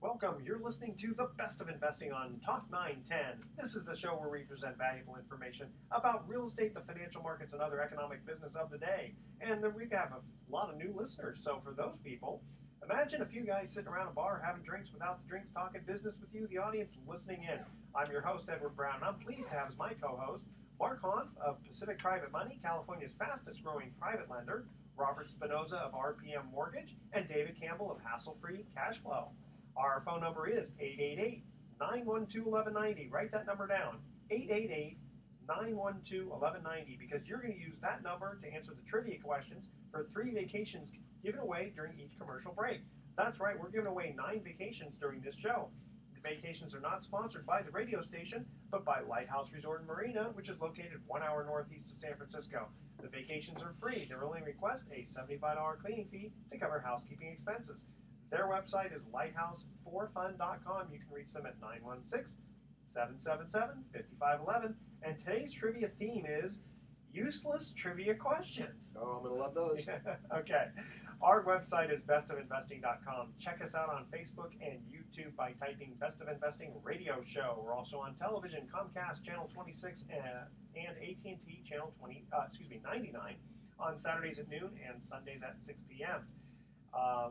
Welcome. You're listening to the best of investing on Talk 910. This is the show where we present valuable information about real estate, the financial markets, and other economic business of the day. And then we have a lot of new listeners. So for those people, imagine a few guys sitting around a bar having drinks without the drinks, talking business with you, the audience listening in. I'm your host, Edward Brown, and I'm pleased to have as my co-host Mark Hanf of Pacific Private Money, California's fastest growing private lender, Robert Spinoza of RPM Mortgage, and David Campbell of Hassle-Free Cash Flow. Our phone number is 888-912-1190. Write that number down, 888-912-1190, because you're going to use that number to answer the trivia questions for 3 vacations given away during each commercial break. That's right, we're giving away 9 vacations during this show. The vacations are not sponsored by the radio station, but by Lighthouse Resort and Marina, which is located 1 hour northeast of San Francisco. The vacations are free. They only request a $75 cleaning fee to cover housekeeping expenses. Their website is lighthouse4fun.com. You can reach them at 916-777-5511. And today's trivia theme is useless trivia questions. Oh, I'm going to love those. Okay. Our website is bestofinvesting.com. Check us out on Facebook and YouTube by typing Best of Investing Radio Show. We're also on television, Comcast Channel 26 and AT&T Channel 99 on Saturdays at noon and Sundays at 6 p.m.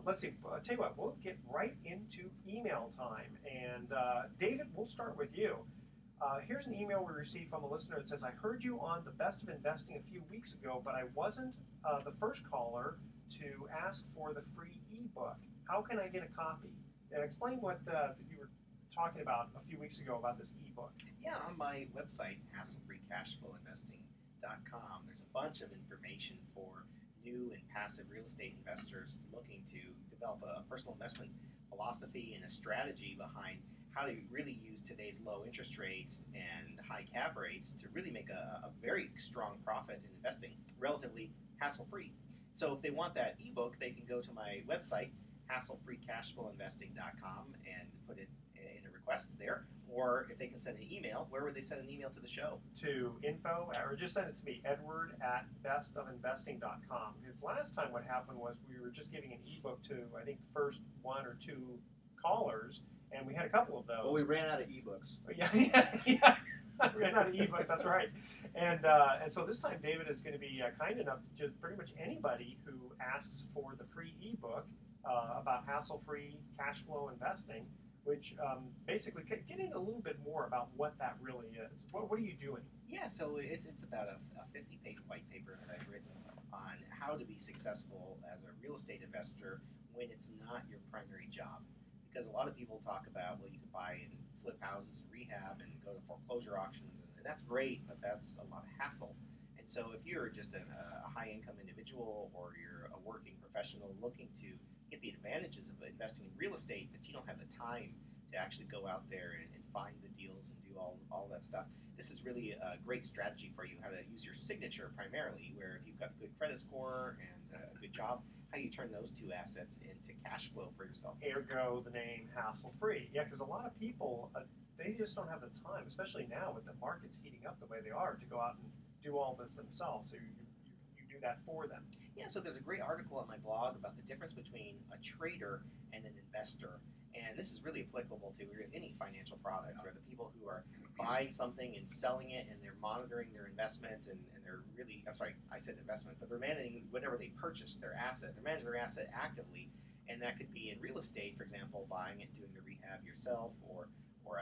Let's see. I'll tell you what, we'll get right into email time. And David, we'll start with you. Here's an email we received from a listener that says, I heard you on the Best of Investing a few weeks ago, but I wasn't the first caller to ask for the free ebook. How can I get a copy? Explain what you were talking about a few weeks ago about this ebook. Yeah, on my website, hassle-free-cashflow-investing.com, there's a bunch of information for new and passive real estate investors looking to develop a personal investment philosophy and a strategy behind how to really use today's low interest rates and high cap rates to really make a very strong profit in investing, relatively hassle-free. So if they want that ebook, they can go to my website, hassle-free-cashflow-investing.com, and put it in a request there. Or if they can send an email, where would they send an email to the show? To info, or just send it to me, edward@bestofinvesting.com. Because last time what happened was we were just giving an ebook to, I think, the first 1 or 2 callers, and we had a couple of those. Well, we ran out of ebooks. Yeah. We ran out of ebooks, that's right. And so this time David is going to be kind enough to just pretty much anybody who asks for the free ebook about hassle-free cash flow investing, which basically get in a little bit more about what that really is. What are you doing? Yeah, so it's about a 50-page white paper that I've written on how to be successful as a real estate investor when it's not your primary job. Because a lot of people talk about, well, you can buy and flip houses and rehab and go to foreclosure auctions, and that's great, but that's a lot of hassle. And so if you're just a high-income individual or you're a working professional looking to get the advantages of investing in real estate, but you don't have the time to actually go out there and find the deals and do all that stuff, this is really a great strategy for you, how to use your signature primarily, where if you've got a good credit score and a good job, how you turn those 2 assets into cash flow for yourself. Ergo, the name hassle-free. Yeah, because a lot of people, they just don't have the time, especially now with the markets heating up the way they are, to go out and do all this themselves. So you do that for them. Yeah, so there's a great article on my blog about the difference between a trader and an investor. And this is really applicable to any financial product, or the people who are buying something and selling it, and they're monitoring their investment, and they're really, I'm sorry, I said investment, but they're managing whatever they purchase, their asset. They're managing their asset actively, and that could be in real estate, for example, buying it, doing the rehab yourself, or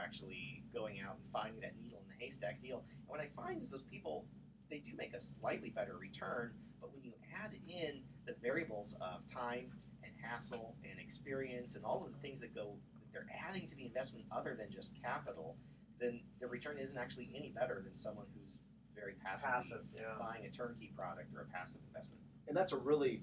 actually going out and finding that needle in the haystack deal. And what I find is those people, they do make a slightly better return, but when you add in the variables of time and hassle and experience and all of the things that they're adding to the investment other than just capital, then the return isn't actually any better than someone who's very passive, buying a turnkey product or a passive investment. And that's a really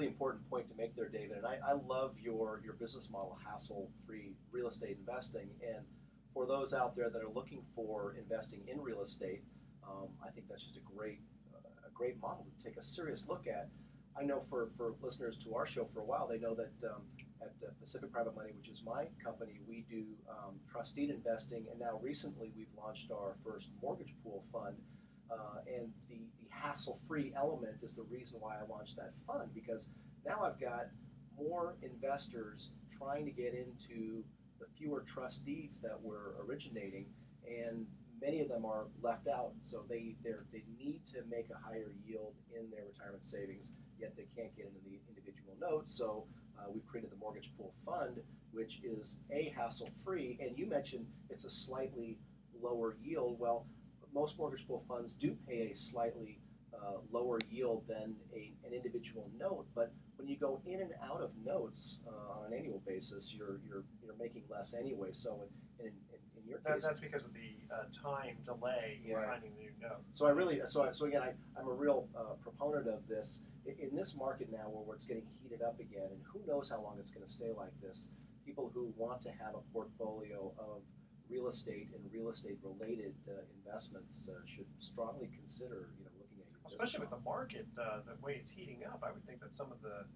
important point to make there, David. And I love your business model, hassle-free real estate investing. And for those out there that are looking for investing in real estate, I think that's just a great model to take a serious look at. I know for listeners to our show for a while, they know that at Pacific Private Money, which is my company, we do trustee investing, and now recently we've launched our first mortgage pool fund. And the hassle-free element is the reason why I launched that fund, because now I've got more investors trying to get into the fewer trust deeds that were originating, and many of them are left out. So they need to make a higher yield in their retirement savings, yet they can't get into the individual notes. So we've created the Mortgage Pool Fund, which is hassle-free. And you mentioned it's a slightly lower yield. Well, most mortgage pool funds do pay a slightly lower yield than an individual note, but when you go in and out of notes on an annual basis, you're making less anyway. So in your case, that's because of the time delay in Right. finding the new note. So again, I'm a real proponent of this. In this market now where it's getting heated up again, and who knows how long it's going to stay like this, people who want to have a portfolio of real estate and real estate related investments should strongly consider looking at your business Especially with the model. market, the way it's heating up, I would think that some of the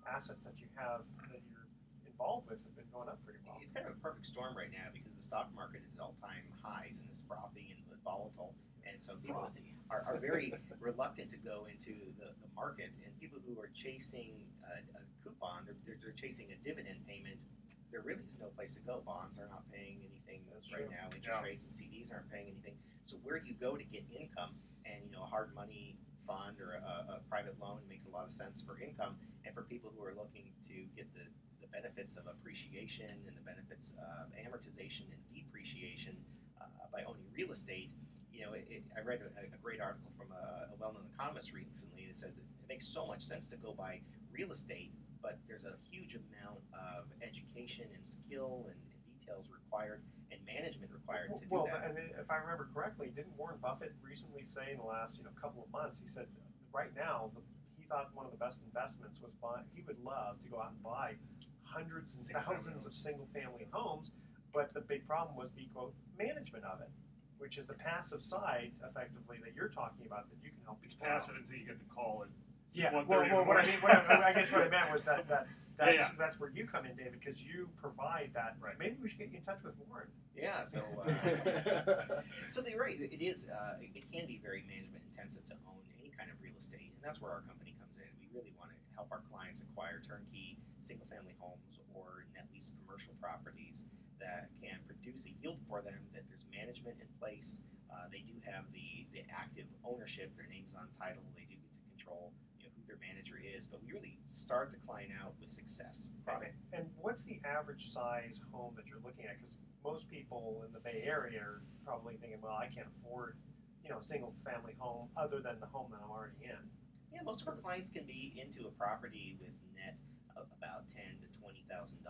assets that you have that you're involved with have been going up pretty well. It's kind of a perfect storm right now because the stock market is at all-time highs and it's frothy and volatile, and so people are very reluctant to go into the market. And people who are chasing a coupon, they're chasing a dividend payment. There really is no place to go. Bonds are not paying anything That's right true. now. Interest rates and CDs aren't paying anything. So where do you go to get income? And a hard money fund or a private loan makes a lot of sense for income. And for people who are looking to get the benefits of appreciation and the benefits of amortization and depreciation by owning real estate, I read a great article from a well-known economist recently that says it makes so much sense to go buy real estate, but there's a huge amount of education and skill and details required and management required to do Well, that. and if I remember correctly, didn't Warren Buffett recently say in the last couple of months, he said right now he thought one of the best investments was he would love to go out and buy hundreds and thousands of single-family homes, but the big problem was the quote management of it, which is the passive side, effectively, that you're talking about that you can help. It's people out. passive until you get the call at Yeah. 1:30 Well, in the what I morning. mean, I guess what I meant was that's Yeah. that's where you come in, David, because you provide that. Right. Maybe we should get you in touch with Warren. Yeah, so they're right. It is. It can be very management intensive to own any kind of real estate, and that's where our company comes in. We really want to help our clients acquire turnkey single-family homes or net lease commercial properties that can produce a yield for them. That there's management in place. They do have the active ownership. Their name's on title. They do get to control who their manager is. But we really start the client out with success. Okay. And what's the average size home that you're looking at? Because most people in the Bay Area are probably thinking, well, I can't afford, a single-family home other than the home that I'm already in. Yeah, most of our clients can be into a property with net of about $10,000 to $20,000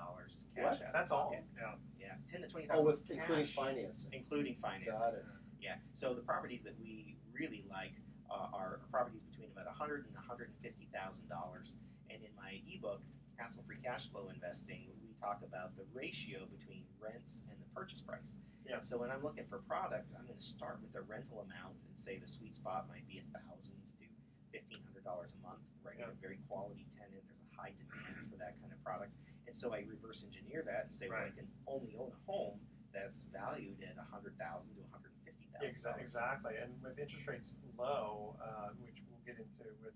cash out. That's of all? pocket. Yeah. Yeah, $10,000 to $20,000 Oh, with cash, including financing. including financing. Got it. Yeah. So the properties that we really like are properties between about $100,000 and $150,000. And in my ebook, Hassle-Free Cash Flow Investing, we talk about the ratio between rents and the purchase price. Yeah. So when I'm looking for product, I'm going to start with the rental amount and say the sweet spot might be $1,000 to $1,500 a month. Right, Yeah. a very quality tenant. There's a high demand for that kind of product, and so I reverse engineer that and say, well, I Right. can only own a home that's valued at $100,000 to $150,000. Exactly. And with interest rates low, which we'll get into with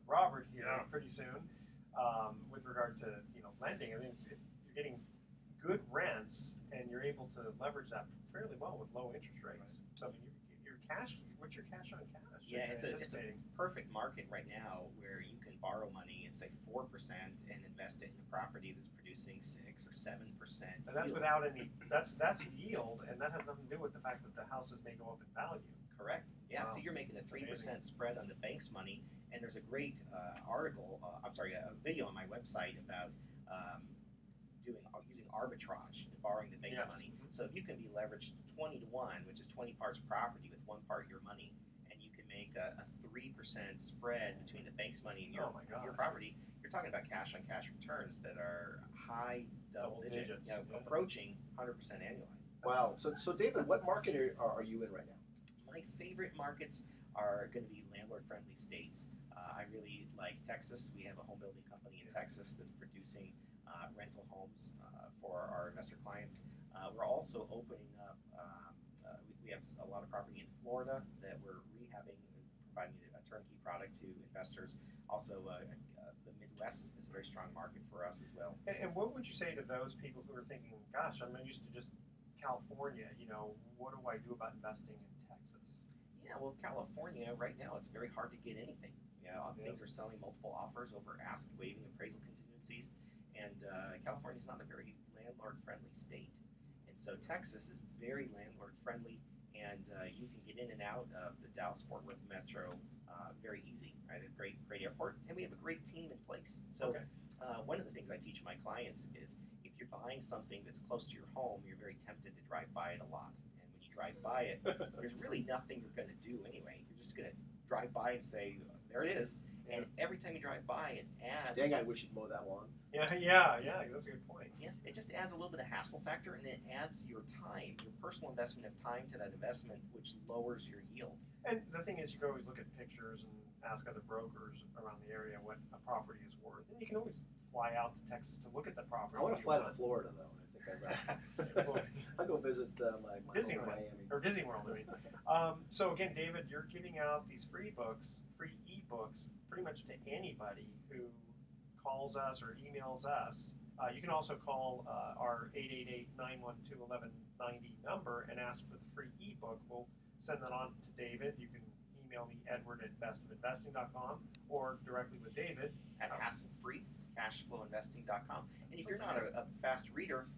Robert here Yeah. pretty soon, with regard to lending. I mean, you're getting good rents, and you're able to leverage that fairly well with low interest rates. So I mean, your cash. What's your cash on cash? Yeah, that it's you're a anticipating? perfect market right now where you can borrow money at say 4% and invest it in a property that's producing 6 or 7%. And that's yield. without any. That's yield, and that has nothing to do with the fact that the houses may go up in value. Correct. Yeah. Wow. So you're making a 3% amazing. spread on the bank's money, and there's a great a video on my website about using arbitrage and borrowing the bank's Yes. money. Mhm. So if you can be leveraged 20 to 1, which is 20 parts property with 1 part your money, and you can make a 3% spread between the bank's money and Oh my gosh. your property, you're talking about cash on cash returns that are high double Double digit, digits, you know, yeah. approaching 100% annualized. Wow. So David, what market are you in right now? My favorite markets are going to be landlord-friendly states. I really like Texas. We have a home building company in Texas that's producing rental homes for our investor clients. We're also opening up. We have a lot of property in Florida that we're rehabbing, and providing a turnkey product to investors. Also, the Midwest is a very strong market for us as well. And what would you say to those people who are thinking, gosh, I'm used to just California, what do I do about investing in Texas? Yeah, well, California, right now, it's very hard to get anything. Things are selling multiple offers over ask, waiving appraisal contingencies, and California's not a very landlord-friendly state. And so Texas is very landlord-friendly, and you can get in and out of the Dallas-Fort Worth Metro very easy. Right? A great airport, and we have a great team in place. So one of the things I teach my clients is if you're buying something that's close to your home, you're very tempted to drive by it a lot. And when you drive by it, there's really nothing you're going to do anyway. You're just going to drive by and say, there it is. Yeah. And every time you drive by, it adds. Dang, I wish you'd mow that lawn. Yeah, that's a good point. Yeah, it just adds a little bit of hassle factor, and it adds your time, your personal investment of time to that investment, which lowers your yield. And the thing is, you can always look at pictures and ask other brokers around the area what a property is worth. And you can always fly out to Texas to look at the property. I want to fly to Florida, though. I think I'll go visit my Disneyland, Miami. or Disney World, I mean. So again, David, you're giving out these free e-books, pretty much to anybody who calls us or emails us. You can also call our 888-912-1190 number and ask for the free ebook. We'll send that on to David. You can email me, edward@bestofinvesting.com, or directly with David At hassle-free-cashflowinvesting.com. And if you're not a fast reader,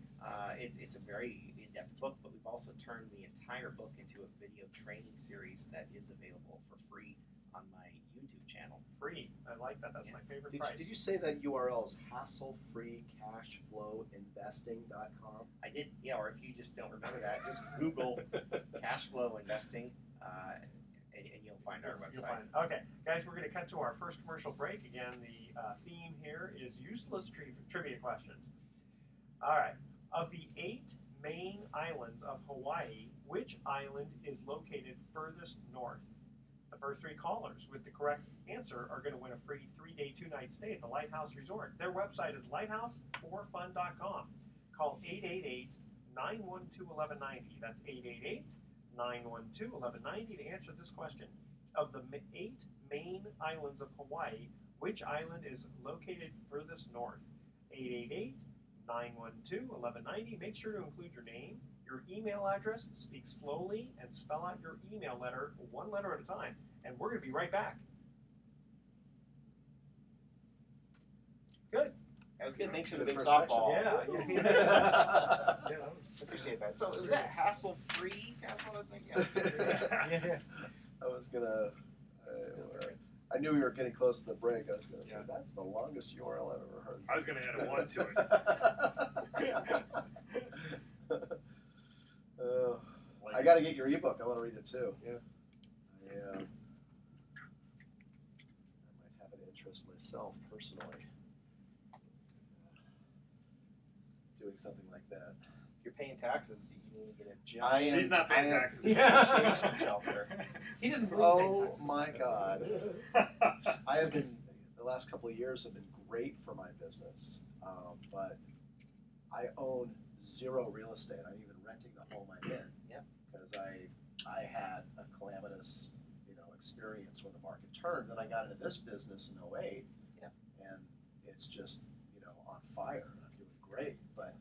it's a very in-depth book, but we've also turned the entire book into a video training series that is available for free on my YouTube channel. Free. I like that. That's my favorite price. Did you say that URL is hassle-free-cashflowinvesting.com? I did, yeah, or if you just don't remember that, just Google cash flow investing and you'll find our website. You'll find it. Okay, guys, we're going to cut to our first commercial break. Again, the theme here is useless trivia questions. All right. Of the 8 main islands of Hawaii, which island is located furthest north? The first 3 callers with the correct answer are going to win a free 3-day, 2-night stay at the Lighthouse Resort. Their website is lighthouse4fun.com. Call 888-912-1190. That's 888-912-1190 to answer this question. Of the 8 main islands of Hawaii, which island is located furthest north? 888-912-1190. Make sure to include your name, your email address, speak slowly, and spell out your email letter one letter at a time. And we're going to be right back. Good. That was good. Thanks for the Good big first softball. Yeah. Appreciate that. So was that hassle-free? I knew we were getting close to the break. I was going to say, that's the longest URL I've ever heard. I was going to add a 1 to it. I got to get your ebook. I want to read it too. Yeah. I might have an interest myself personally doing something like that. If you're paying taxes, you need to get a job. He's not paying taxes. Shade shelter. He doesn't believe Oh my God. I have been, the last couple of years have been great for my business, but I own 0 real estate. I'm even renting the home I'm in. Yeah. Because I had a calamitous, experience when the market turned. Then I got into this business in 2008. Yeah. And it's just, on fire. I'm doing great, but,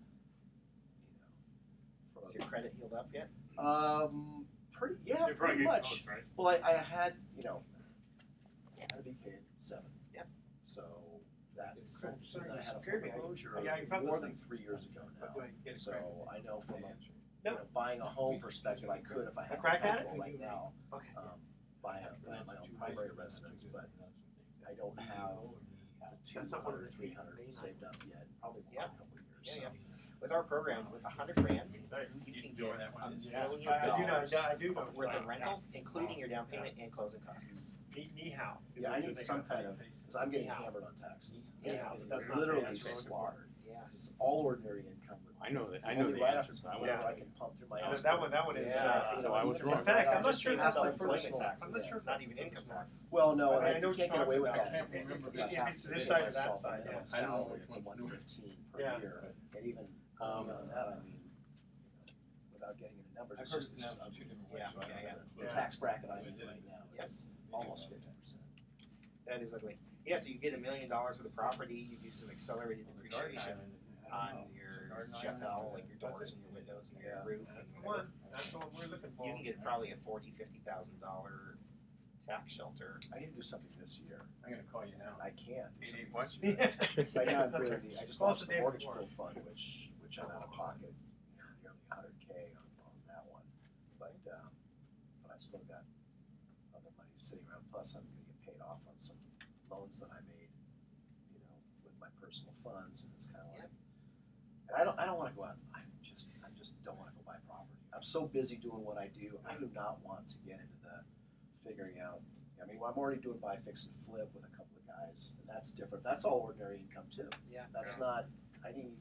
Is your credit healed up yet? pretty You're pretty getting much. close, right? Well, I had, had to be paid 7. Yep. So that's So and then I had a scared me. foreclosure Yeah, you found more this than thing. 3 years ago now. So I know from a No. buying a home perspective, I could if I had crack at it? capital right now Okay. buy my own primary residence, but I don't have the 200, 300 saved up yet. Probably more Yeah. in a couple of years. Yeah, so. yeah. With our program, with $100,000, you can get $1 million I do know. worth of rentals, including your down payment and closing costs. Ni hao. Yeah, I need some kind of, because I'm getting hammered on taxes. Yeah, I'm that's getting not literally bad. slaughtered. Yeah. It's all ordinary income. I know that. I Only know the right answer. after But I whatever Yeah. I can pump through my That escrow. one is. Yeah. So I was wrong. In fact, I'm not Just sure even that's the self-employment personal. taxes. I'm not sure if Not that's even the income personal. tax. Well, no, I and know you can't get away with I that. can't remember because I if have it's to this pay side or that myself side, a minimum yeah. I don't know salary which of one. $115 per Yeah. year, and even beyond that, I mean, without getting into numbers, it's just ugly. Yeah. The tax bracket I'm in right now Yep. is almost 50%. That is ugly. Yeah, so you get $1 million worth of property, you do some accelerated depreciation on your chapel, like your doors and your windows and your roof. That's And the one. That's the one we're looking for. you can get probably a $40,000-$50,000 tax shelter. I need to do something this year. I'm gonna call you now. I can't. Yeah. Right now, I'm That's doing right. I just Well, launched it's the the day mortgage before. pool fund, which I'm out of pocket, nearly 100K on that one. But I still got other money sitting around. Plus, I'm going to get paid off on some loans that I made, with my personal funds, and it's kind of like. And I don't want to go out. I just don't want to go buy property. I'm so busy doing what I do. I do not want to get into the figuring out. I mean, I'm already doing buy, fix, and flip with a couple of guys, and that's different. That's all ordinary income too. Yeah. That's not. I need.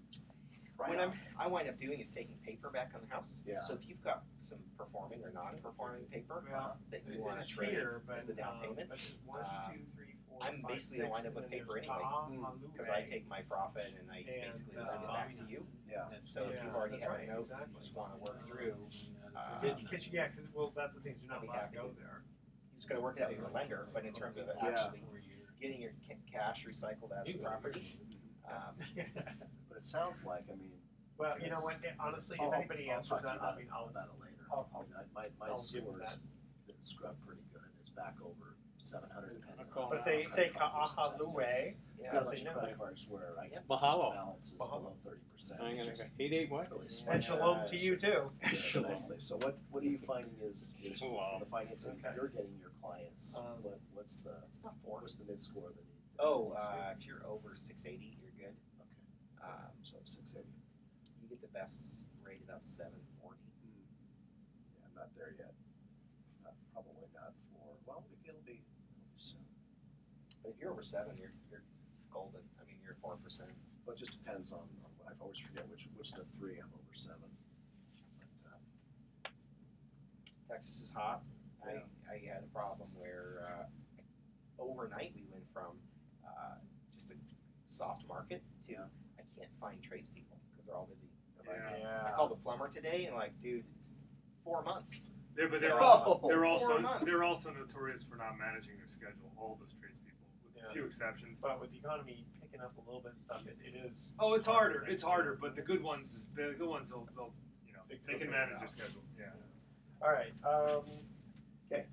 What Right. I wind up doing is taking paper back on the house. Yeah. So if you've got some performing or non-performing paper Well, that you want to it's trade here, as the down payment, but one, um, two, three, four, I'm five, basically gonna six, wind up and with then paper there's anyway, because I Ta'alumay. take my profit and I And, basically lend it back to you. Yeah. So if Yeah, you've already that's had right, a note exactly. you just want to work through, Because well, that's the thing. You're not I'll be allowed to happy go to. there. you're just going to work it out with your lender. But in terms of actually getting your cash recycled out of the property, But it sounds like, I mean. Well, you know what? Honestly, if anybody answers that, I mean, I'll about it later. I'll- my I'll give them score's that. been scrubbed pretty good. It's back over 700 depending on. But But if they say Ka'ahalumay, yeah, Got a so bunch you of know, credit cards where I get Mahalo. balance is Mahalo. below 30%. I'm gonna Just go 88 what? really and smart. shalom to you too. Yeah, nicely. So what are you finding is for Wow. the financing Okay. you're getting your clients? What's the it's about 4. mid score that you? Oh, if you're over 680, you're good. Okay. So 680. You get the best rate about 740. Yeah, I'm not there yet. Probably not for. Well, maybe it'll be soon. But if you're over 7, you're golden. I mean, you're 4%. But it just depends on I always forget which the 3 I'm over 7. But Texas is hot. Yeah. I had a problem where overnight we went from just a soft market to I can't find tradespeople because they're all busy. They're like, Yeah. I called a plumber today and like, dude, it's 4 months. But Oh, they're 4 also months. they're also notorious for not managing their schedule. All those tradespeople, with Yeah. a few exceptions. But with the economy picking up a little bit and stuff, it is. Oh, it's harder. It's harder. But the good ones, they'll They they can manage their schedule. Yeah. All right. Okay.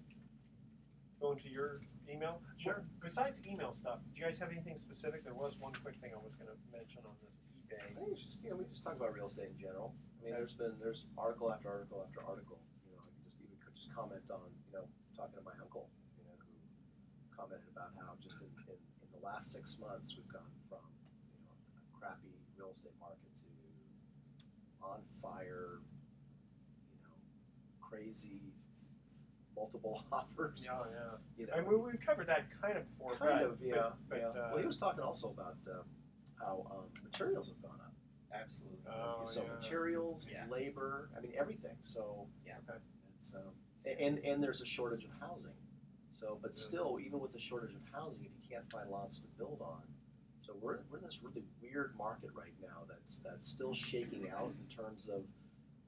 Going to your email. Sure. Well, besides email stuff, do you guys have anything specific? There was one quick thing I was going to mention on this I eBay. think it's just we just talk about real estate in general. I mean, there's article after article after article. I could just comment on talking to my uncle, who commented about how just in the last 6 months we've gone from a crappy real estate market to on fire, crazy multiple offers. Yeah. And we've covered that kind of before. Kind of, yeah. But, Well, he was talking also about how materials have gone up. Absolutely. So materials, Yeah. labor, I mean everything. So Yeah. Okay. it's and there's a shortage of housing. So, but Yeah. still, even with the shortage of housing, if you can't find lots to build on, so we're in this really weird market right now that's still shaking out in terms of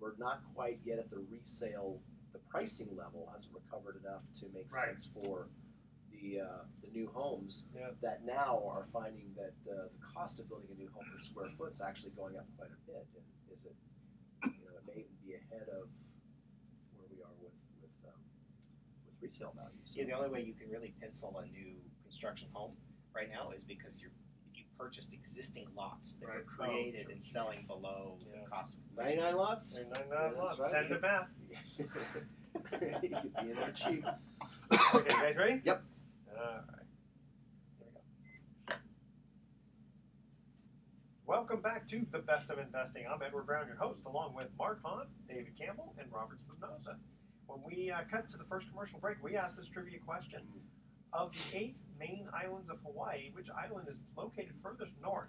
we're not quite yet at the resale. The pricing level hasn't recovered enough to make Right. sense for the new homes Yeah. that now are finding that the cost of building a new home per square foot is actually going up quite a bit. And is it, it may even be ahead of where we are with resale values. Yeah, the only way you can really pencil a new construction home right now is because if you purchased existing lots that were Right. created and selling below Yeah. the cost of 99 lots. They're 99 Yeah, that's lots. right. 10 to math. You could be in there cheap. Okay, you guys ready? Yep. All right. Here we go. Welcome back to The Best of Investing. I'm Edward Brown, your host, along with Mark Hahn, David Campbell, and Robert Spinoza. When we cut to the first commercial break, we asked this trivia question. Of the 8 main islands of Hawaii, which island is located furthest north?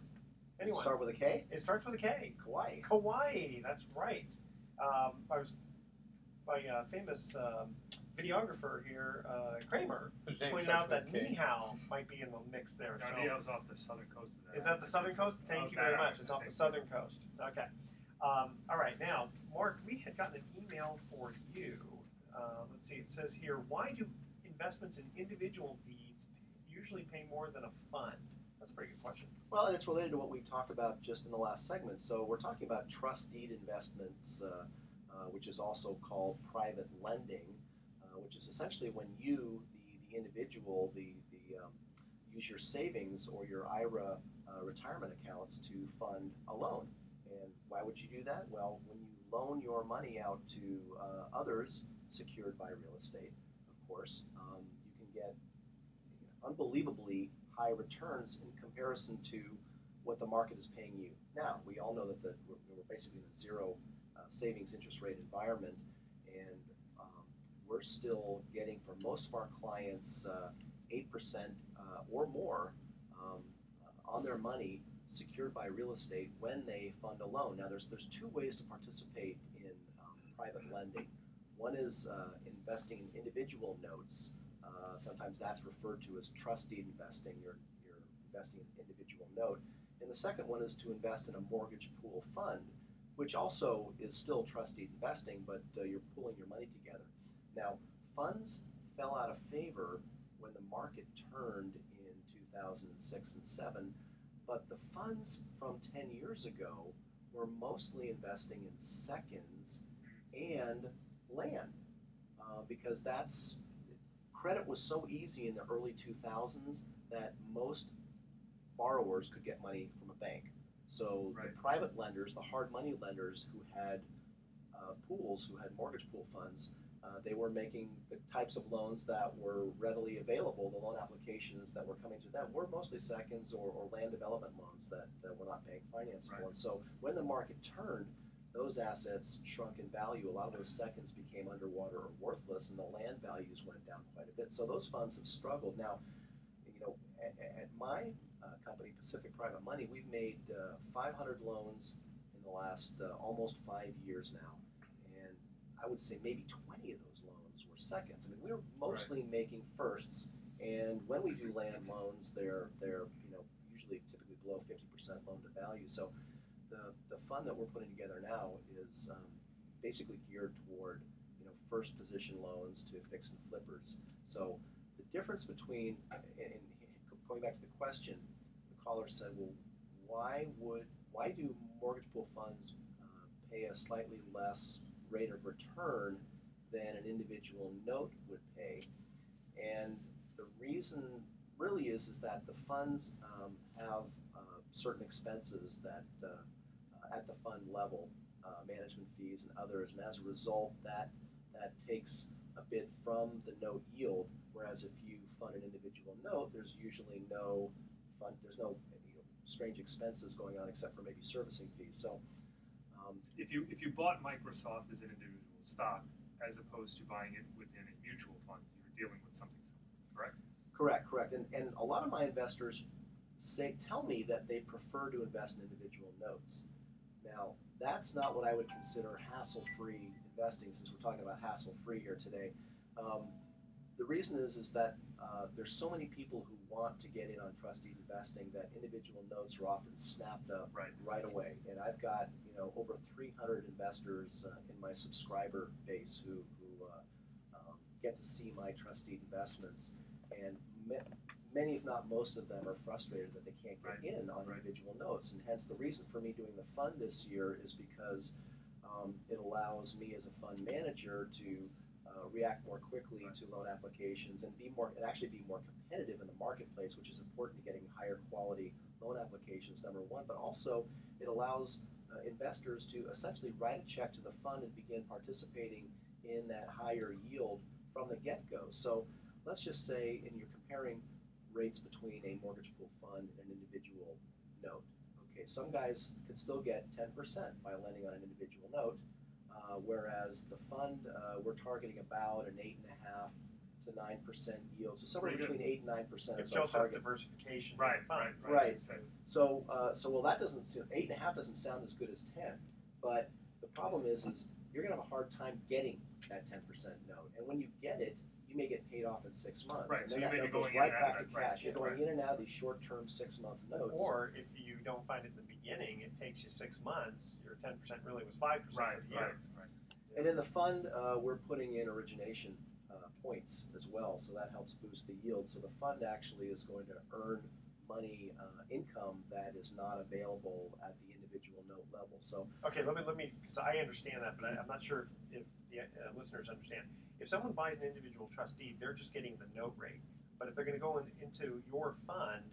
Anyone? Start with a K. It starts with a K. Kauai. Kauai, that's right. My famous videographer here, Kramer, His name pointed starts out that with K. Nihao might be in the mix there. So. Garniel's off the southern coast of that. Is that the southern coast? Thank you very much. It's off the southern coast. Okay. All right. Now, Mark, we had gotten an email for you. Let's see. It says here, why do investments in individual deeds usually pay more than a fund? That's a pretty good question. Well, and it's related to what we talked about just in the last segment. So we're talking about trust deed investments, which is also called private lending, which is essentially when you, the individual, use your savings or your IRA retirement accounts to fund a loan. And why would you do that? Well, when you loan your money out to others secured by real estate, of course, you can get unbelievably high returns in comparison to what the market is paying you. Now, we all know that we're basically in a zero savings interest rate environment, and we're still getting for most of our clients 8% or more on their money secured by real estate when they fund a loan. Now, there's two ways to participate in private lending. One is investing in individual notes. Sometimes that's referred to as trust deed investing. You're investing in an individual note. And the second one is to invest in a mortgage pool fund, which also is still trust deed investing, but you're pooling your money together. Now, funds fell out of favor when the market turned in 2006 and 7, but the funds from 10 years ago were mostly investing in seconds and land because credit was so easy in the early 2000s that most borrowers could get money from a bank. So Right. the private lenders, the hard money lenders who had pools, who had mortgage pool funds, they were making the types of loans that were readily available. The loan applications that were coming to them were mostly seconds or land development loans that were not bank financed for. Right. And so when the market turned, those assets shrunk in value. A lot of those seconds became underwater or worthless, and the land values went down quite a bit. So those funds have struggled. Now, at my company, Pacific Private Money, we've made 500 loans in the last almost 5 years now, and I would say maybe 20 of those loans were seconds. I mean, we're mostly making firsts, and when we do land loans, they're usually typically below 50% loan to value. So the fund that we're putting together now is basically geared toward first position loans to fix and flippers. So the difference between, and going back to the question, the caller said, well, why do mortgage pool funds pay a slightly less rate of return than an individual note would pay? And the reason really is that the funds have certain expenses that at the fund level, management fees and others, and as a result, that takes a bit from the note yield. Whereas if you fund an individual note, there's usually no strange expenses going on except for maybe servicing fees. So, If you bought Microsoft as an individual stock as opposed to buying it within a mutual fund, you're dealing with something similar, correct? correct. And a lot of my investors tell me that they prefer to invest in individual notes. Now, that's not what I would consider hassle-free investing, since we're talking about hassle-free here today. The reason is that there's so many people who want to get in on trust deed investing that individual notes are often snapped up right away. And I've got over 300 investors in my subscriber base who get to see my trust deed investments, and many, if not most of them, are frustrated that they can't get in on individual notes. And hence the reason for me doing the fund this year is because it allows me as a fund manager to react more quickly to loan applications and actually be more competitive in the marketplace, which is important to getting higher quality loan applications, number one. But also it allows investors to essentially write a check to the fund and begin participating in that higher yield from the get-go. So let's just say, and you're comparing rates between a mortgage pool fund and an individual note. Okay, some guys could still get 10% by lending on an individual note, whereas the fund, we're targeting about an 8.5% to 9% yield. So somewhere between 8 and 9% But is you our also have target. diversification. Right. So, well, that doesn't 8.5 doesn't sound as good as 10, but the problem is you're going to have a hard time getting that 10% note, and when you get it, you may get paid off in 6 months. Right, And so then you that may be note goes going in right and out back of to that, cash. You're going right. in and out of these short-term 6-month notes. Or if you don't find it in the beginning, it takes you 6 months. Your 10% really was 5% for the year. And in the fund, we're putting in origination points as well, so that helps boost the yield. So the fund actually is going to earn money income that is not available at the individual note level. So Okay, let me, because I understand that, but I'm not sure if the listeners understand. If someone buys an individual trustee, they're just getting the note rate. But if they're going to go into your fund,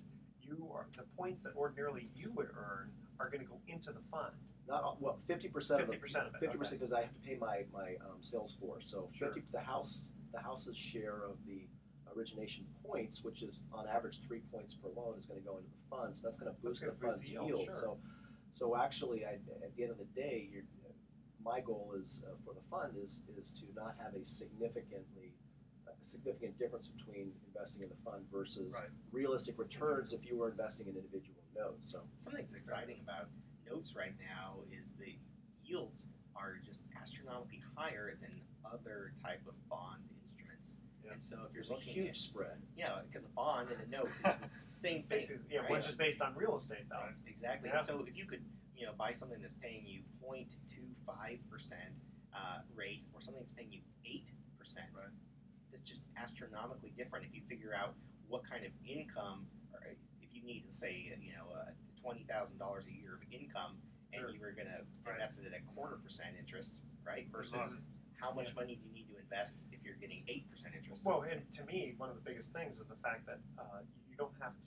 the points that ordinarily you would earn are going to go into the fund. not all, well, 50% of 50% of it. 50% because I have to pay my sales force. So Sure. the house's share of the origination points, which is on average 3 points per loan, is going to go into the fund. So that's going to boost the fund's yield. Sure. So actually, at the end of the day, my goal is for the fund is to not have a significant difference between investing in the fund versus Right. realistic returns if you were investing in individual notes. So Something that's exciting about notes right now is the yields are just astronomically higher than other type of bond instruments. Yeah. And so if you're there's a looking huge at, spread. yeah, because a bond and a note is the same thing. Basically, yeah, right? one's just based on real estate, though. Right. Exactly. Yeah. And so if you could, buy something that's paying you 0.25% rate, or something that's paying you 8%, Right. it's just astronomically different if you figure out what kind of income, or if you need, say, $20,000 a year of income, and Sure. you were going to Right. invest it at 0.25% interest, right? Versus Right. how much Yeah. money do you need to invest if you're getting 8% interest? Well, and to me, one of the biggest things is the fact that you don't have to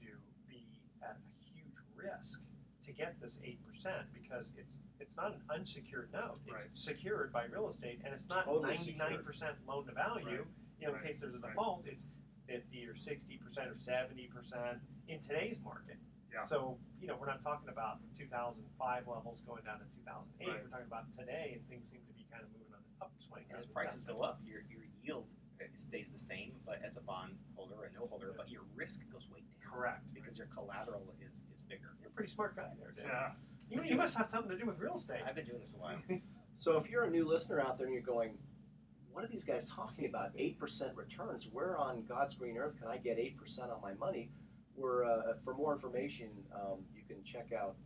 be at a huge risk to get this 8% because it's not an unsecured note. It's Right. secured by real estate, and it's not Totally 99% loan to value. Right. In Right. case there's a Right. default, it's 50 or 60% or 70% in today's market. Yeah. So we're not talking about 2005 levels going down to 2008. Right. We're talking about today, and things seem to be kind of moving on the upswing. And as prices go up, your yield stays the same, but as a bond holder or a note holder, but your risk goes way down. Correct. Because your collateral is bigger. You're a pretty smart guy there, Dave. Yeah. You must have something to do with real estate. I've been doing this a while. So if you're a new listener out there and you're going, what are these guys talking about? 8% returns. Where on God's green earth can I get 8% on my money? For more information, you can check out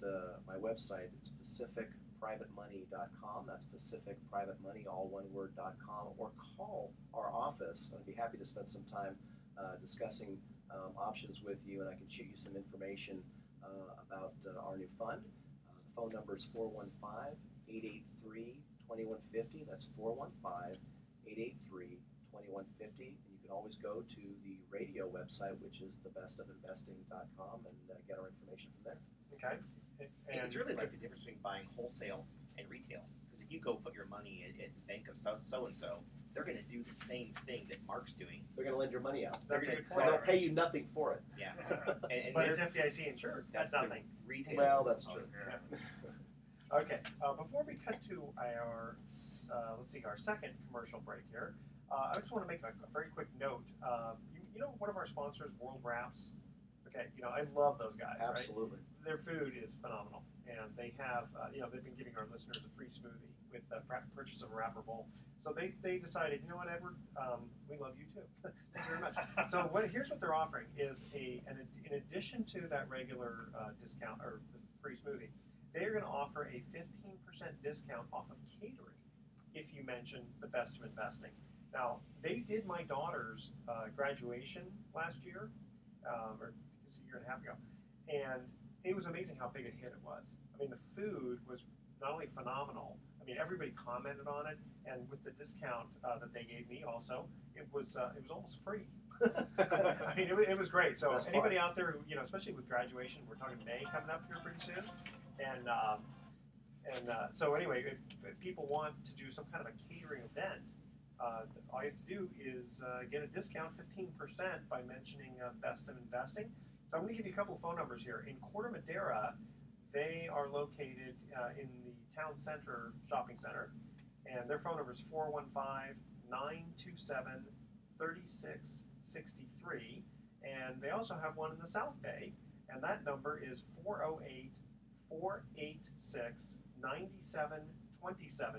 my website. It's pacificprivatemoney.com. That's pacificprivatemoney, all one word.com. Or call our office. I'd be happy to spend some time discussing options with you, and I can shoot you some information about our new fund. The phone number is 415-883-2150. That's 415-883-2150. And you can always go to the radio website, which is thebestofinvesting.com, and get our information from there. Okay. And it's really like the difference between buying wholesale and retail. Because if you go put your money at the bank of so-and-so, they're going to do the same thing that Mark's doing. They're going to lend your money out. That's a They're good gonna- point. They'll pay you nothing for it. Yeah. And But it's they're- FDIC insured. That's the nothing. retail. Well, that's true. Yeah. Okay. Before we cut to our our second commercial break here, I just want to make a very quick note. One of our sponsors, World Wraps. Okay. I love those guys. Right? Absolutely. Their food is phenomenal, and they have they've been giving our listeners a free smoothie with the purchase of a wrapper bowl. So they decided, you know what, Edward, we love you too. Thank you very much. So here's what they're offering is in addition to that regular discount or the free smoothie, they're going to offer a 15% discount off of catering if you mention the Best of Investing. Now, they did my daughter's graduation last year, or just a year and a half ago, and it was amazing how big a hit it was. I mean, the food was not only phenomenal, I mean, everybody commented on it, and with the discount that they gave me also, it was almost free. I mean, it was great. So That's anybody out there who, especially with graduation, we're talking May coming up here pretty soon, and so anyway, if people want to do some kind of a catering event, all you have to do is get a discount 15% by mentioning Best of Investing. So I'm going to give you a couple of phone numbers here. In Corte Madera, they are located in the town center shopping center, and their phone number is 415-927-3663. And they also have one in the South Bay, and that number is 408-486-9727.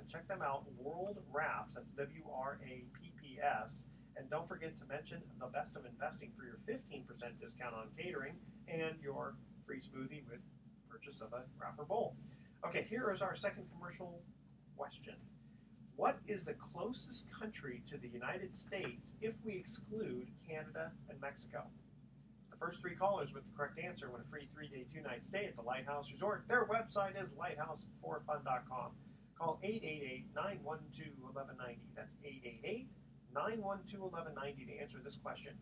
Check them out, World Wraps, that's WRAPPS. And don't forget to mention the Best of Investing for your 15% discount on catering and your free smoothie with purchase of a wrapper bowl. Okay, here is our second commercial question. What is the closest country to the United States if we exclude Canada and Mexico? The first 3 callers with the correct answer win a free 3-day, 2-night stay at the Lighthouse Resort. Their website is lighthouseforfun.com. Call 888-912-1190. That's 888-912-1190 to answer this question.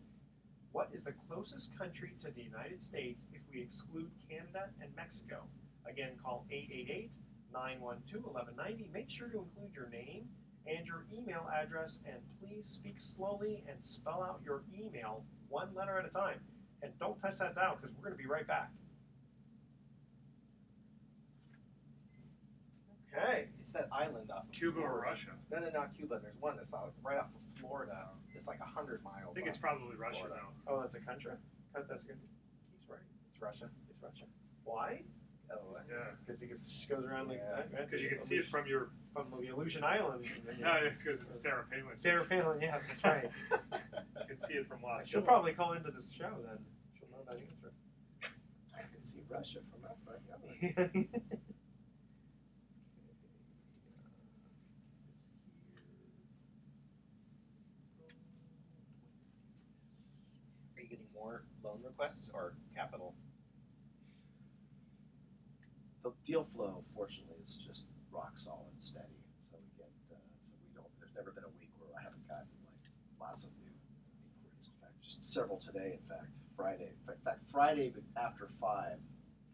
What is the closest country to the United States if we exclude Canada and Mexico? Again, call 888-912-1190. Make sure to include your name and your email address, and please speak slowly and spell out your email 1 letter at a time. And don't touch that dial because we're going to be right back. Okay. It's that island off of Cuba or Florida. Russia? No, not Cuba. There's one that's right off of Florida. It's like 100 miles. I think it's off. probably Russia Florida. though. Oh, that's a country? That's good. He's right. It's Russia. It's Russia. Why? Oh, Yeah, Because he just goes around like Yeah. that. Right? because you can see it from your. From the Aleutian Islands. And then, No, it's because it's Sarah Palin. Sarah Palin, yes, that's right. You can see it from Los. She'll probably call into this show then. She'll know that answer. I can see Russia from my front yard. Are you getting more loan requests or capital? The deal flow, fortunately, is just rock solid, steady. So we get, so we don't. There's never been a week where I haven't gotten like lots of new inquiries. In fact, just several today. In fact, Friday. In fact, Friday after 5.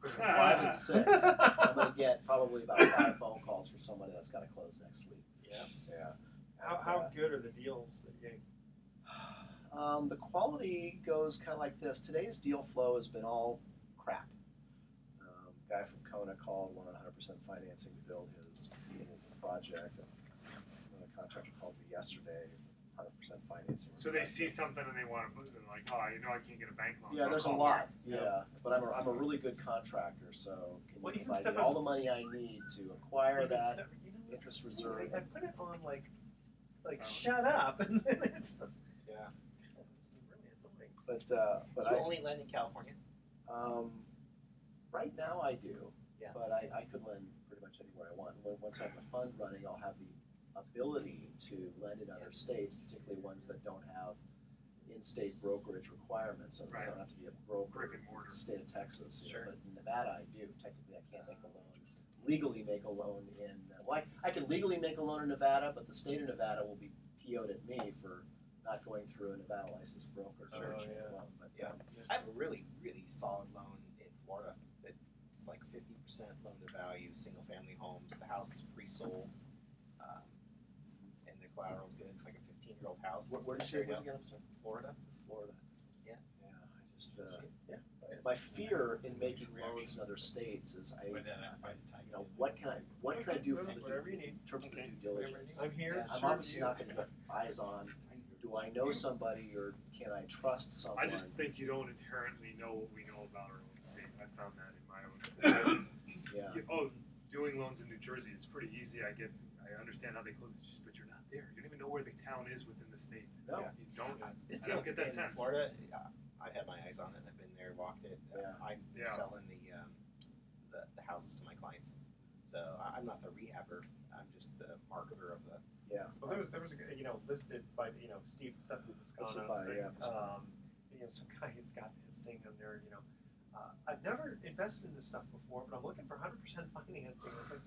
Between 5 and 6, I'm gonna get probably about 5 phone calls for somebody that's got to close next week. Yeah. Yeah. How good are the deals that you get? The quality goes kind of like this. Today's deal flow has been all crap. Guy from Kona called, wanted 100% financing to build his little project. Another contractor called me yesterday, 100% financing. So they see something and they want to put it in, like, oh, you know, I can't get a bank loan. Yeah, so there's a I'll lot. call Yeah, but I'm a really good contractor, so can Well, you even provide me step all up- the money I need to acquire You that? know, interest it's reserve. funny, I put it on like Sounds- shut up, and then it's Yeah. really annoying. But You only lend in California? right now I do. Yeah. But I could lend pretty much anywhere I want. Once I have the fund running, I'll have the ability to lend in other states, particularly ones that don't have in-state brokerage requirements. So Right. I don't have to be a broker Brick and in mortar. the state of Texas. you know, Sure. But in Nevada, I do. Technically, I can't make a loan. Legally make a loan in, I can legally make a loan in Nevada, but the state of Nevada will be PO'd at me for not going through a Nevada licensed broker to Sure, originate yeah. a loan. But, Yeah. I have a really, really solid loan in Florida. It's like 50% loan to value, single family homes. The house is pre-sold, and the collateral's good. It's like a 15-year-old house. that's Where been did you say it was carried out. again? I'm sorry. Florida. Florida. Yeah. Yeah, I just, Yeah. my fear in making loans in other states is what can I do for the whatever you need. in terms of the Okay. due diligence? I'm here. Yeah. to I'm serve obviously you. not going to get eyes on. Do I know somebody or can I trust someone? I just think you don't inherently know what we know about our own state. I found that in my own. Yeah. Doing loans in New Jersey, it's pretty easy. I understand how they close it, but you're not there. You don't even know where the town is within the state. No. You don't. This I deal don't get that in sense. Florida, I've had my eyes on it. I've been there, walked it. Yeah. I'm Yeah. selling the houses to my clients. So I'm not the rehabber. I'm just the marketer of the. Yeah. Well, there was a listed by Steve Listed Stefano by, thing. yeah. Some guy has got his thing on there. I've never invested in this stuff before, but I'm looking for 100% financing. I was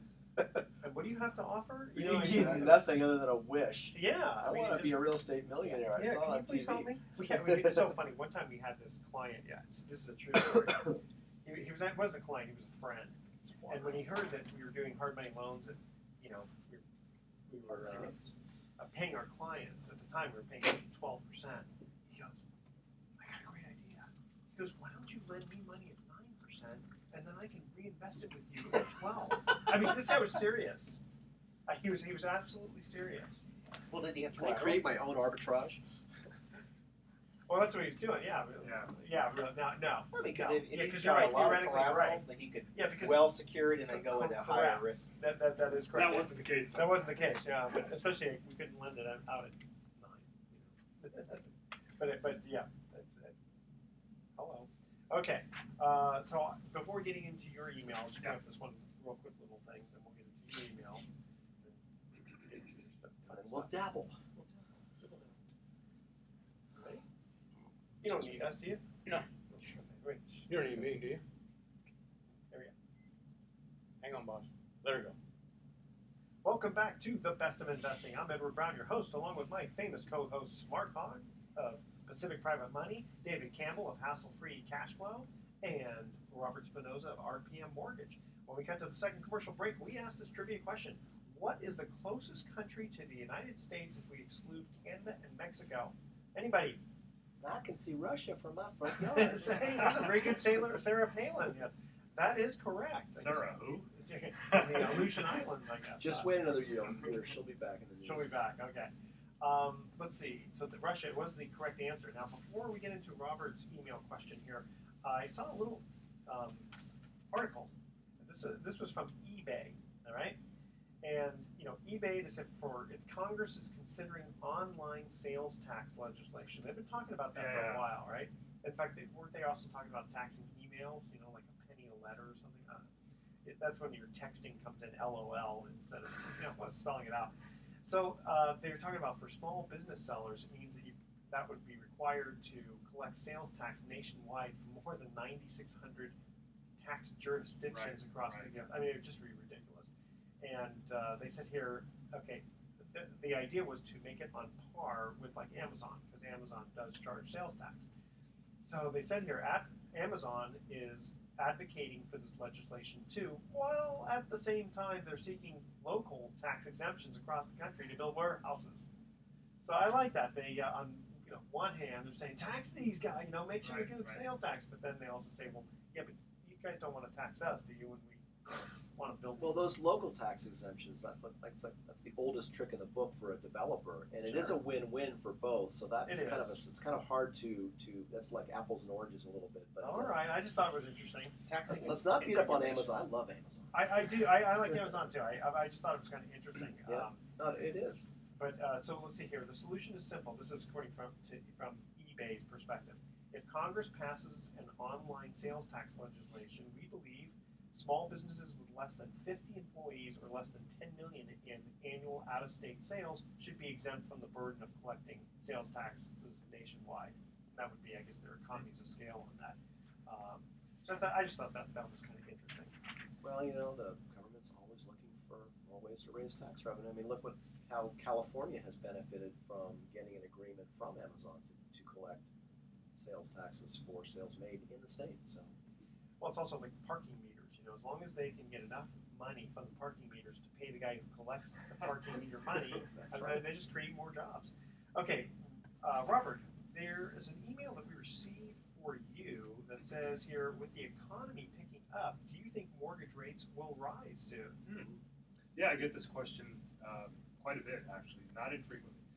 like, and what do you have to offer? You I need said, nothing other than a wish. Yeah, I want to be a real estate millionaire. I Yeah, saw can you on please TV. help me? It's so funny. One time we had this client. Yeah, this is a true story. He wasn't a client. He was a friend. And when he heard that we were doing hard money loans, and we were paying our clients at the time, we were paying 12%. He goes, "I got a great idea." He goes, "Why don't you lend me money at 9%, and then I can reinvest it with you at 12?" I mean, this guy was serious. He was absolutely serious. Well, did he have Can I create my own arbitrage? Well, that's what he was doing. Yeah, really. Yeah. Yeah, really. No. I mean, because No. if Yeah, he's 'cause you're got right, a lot of theoretically, you're collateral, right. then he could Yeah, because well secured and then go into Correct. higher risk. that is correct. That wasn't the case. That wasn't the case, yeah. But especially we couldn't lend it out at 9. But yeah, that's it. Hello. Okay. So before getting into your email, just bring up this one real quick little thing, then we'll get into your email. Get into your stuff. fun And we'll stuff. dabble. Right? You don't need us, do you? No. Sure thing. Wait. You don't need me, do you? There we go. Hang on, boss. Let her go. Welcome back to The Best of Investing. I'm Edward Brown, your host, along with my famous co-hosts Mark Hogg of Pacific Private Money, David Campbell of Hassle Free Cash Flow, and Robert Spinoza of RPM Mortgage. When we cut to the second commercial break, we asked this trivia question. What is the closest country to the United States if we exclude Canada and Mexico? Anybody? I can see Russia from my front yard. Say, that's a very good sailor, Sarah Palin. Yes, that is correct. Sarah, who? The Aleutian Islands, I guess. Just wait another year. She'll be back in the news. She'll be back. Okay. Let's see. So Russia was the correct answer. Now, before we get into Robert's email question here, I saw a little article. This was from eBay. All right. And eBay. They said if Congress is considering online sales tax legislation, they've been talking about that for a while, right? In fact, weren't they also talking about taxing emails? Like a penny a letter or something. That's when your texting comes in LOL instead of spelling it out. So they were talking about for small business sellers, it means that would be required to collect sales tax nationwide from more than 9,600 tax jurisdictions across the U.S. I mean, it would just be ridiculous. And they said here, okay, the idea was to make it on par with like Amazon, because Amazon does charge sales tax. So they said here, Amazon is advocating for this legislation too, while at the same time they're seeking local tax exemptions across the country to build warehouses. So I like that. They, on one hand, they're saying tax these guys, make sure you do sales tax, but then they also say, well, yeah, but you guys don't want to tax us, do you? When we want to build. Well, those local tax exemptions, that's the oldest trick in the book for a developer, and it is a win-win for both. So that's it's kind of hard to that's like apples and oranges a little bit. But all right, I just thought it was interesting. Taxing. Let's not beat up on Amazon. I love Amazon. I do. I like Amazon too. I just thought it was kind of interesting. Yeah. It is. But so let's see here. The solution is simple. This is according from eBay's perspective. If Congress passes an online sales tax legislation, we believe small businesses with less than 50 employees or less than 10 million in annual out-of-state sales should be exempt from the burden of collecting sales taxes nationwide. That would be, I guess, their economies of scale on that. So I just thought that was kind of interesting. Well, the government's always looking for more ways to raise tax revenue. I mean, look how California has benefited from getting an agreement from Amazon to collect sales taxes for sales made in the state. So, well, it's also like parking meters. As long as they can get enough money from the parking meters to pay the guy who collects the parking meter money, they just create more jobs. Okay, Robert, there is an email that we received for you that says here, with the economy picking up, do you think mortgage rates will rise soon? Yeah, I get this question quite a bit, actually, not infrequently.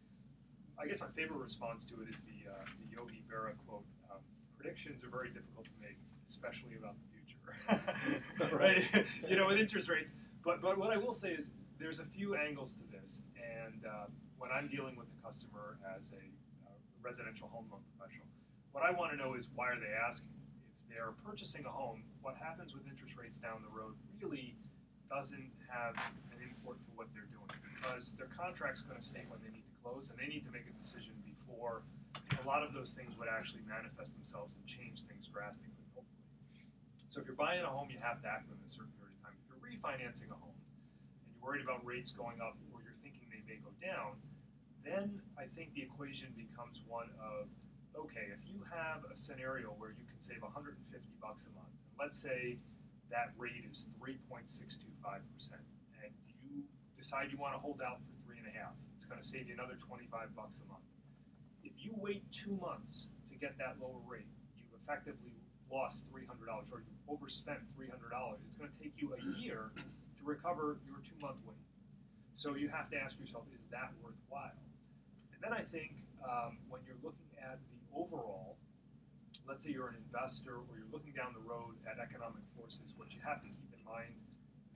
I guess my favorite response to it is the Yogi Berra quote, predictions are very difficult to make, especially about the future. Right? With interest rates. But what I will say is there's a few angles to this, and when I'm dealing with a customer as a residential home loan professional, what I want to know is why are they asking? If they're purchasing a home, what happens with interest rates down the road really doesn't have an import to what they're doing, because their contract's going to state when they need to close, and they need to make a decision before a lot of those things would actually manifest themselves and change things drastically. So if you're buying a home, you have to act within a certain period of time. If you're refinancing a home and you're worried about rates going up or you're thinking they may go down, then I think the equation becomes one of, okay, if you have a scenario where you can save $150 a month, and let's say that rate is 3.625%, and you decide you want to hold out for 3.5, it's going to save you another $25 a month. If you wait 2 months to get that lower rate, you've effectively lost $300 or you overspent $300. It's going to take you a year to recover your 2-month wait. So you have to ask yourself, is that worthwhile? And then I think when you're looking at the overall, let's say you're an investor or you're looking down the road at economic forces, what you have to keep in mind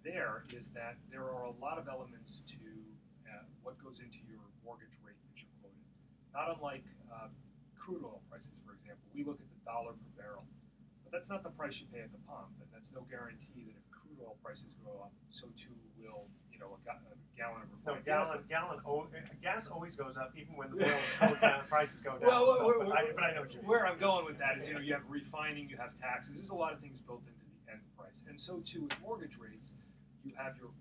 there is that there are a lot of elements to what goes into your mortgage rate that you're quoted. Not unlike crude oil prices, for example. We look at the dollar per barrel. The that's not the price you pay at the pump, and that's no guarantee that if crude oil prices go up, so too will a gallon of No, refined gas. gas always goes up even when the oil goes down, prices go down. Well, But I know what you mean. where I'm going with that is, you have refining, you have taxes. There's a lot of things built into the end price, and so too with mortgage rates. You have your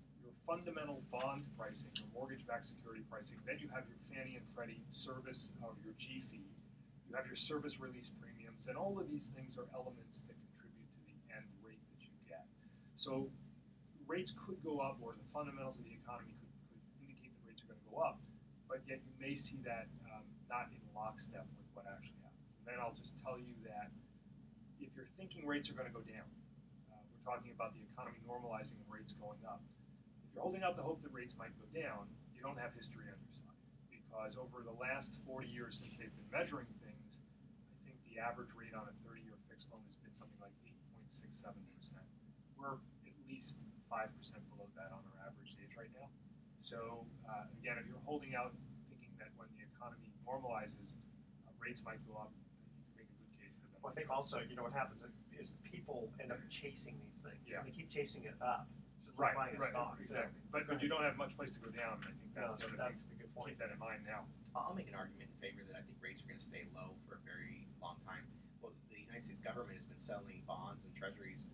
fundamental bond pricing, your mortgage-backed security pricing. Then you have your Fannie and Freddie service of your G fee. You have your service release premiums, and all of these things are elements that contribute to the end rate that you get. So rates could go up, or the fundamentals of the economy could indicate that rates are going to go up, but yet you may see that not in lockstep with what actually happens. And then I'll just tell you that if you're thinking rates are going to go down, we're talking about the economy normalizing and rates going up. If you're holding out the hope that rates might go down, you don't have history on your side, because over the last 40 years since they've been measuring things, I think the average rate on a 30-year fixed loan has been something like 8.67%. We're at least 5% below that on our average age right now. So again, if you're holding out thinking that when the economy normalizes, rates might go up, you can make a good case that. Well, I think also, what happens is people end up chasing these things. Yeah. And they keep chasing it up. Just Right, like buying a stock. exactly. But you don't have much place to go down, and I think that's the other that's thing. a good point. Keep that in mind now. I'll make an argument in favor that I think rates are going to stay low for a very long time. Well, the United States government has been selling bonds and treasuries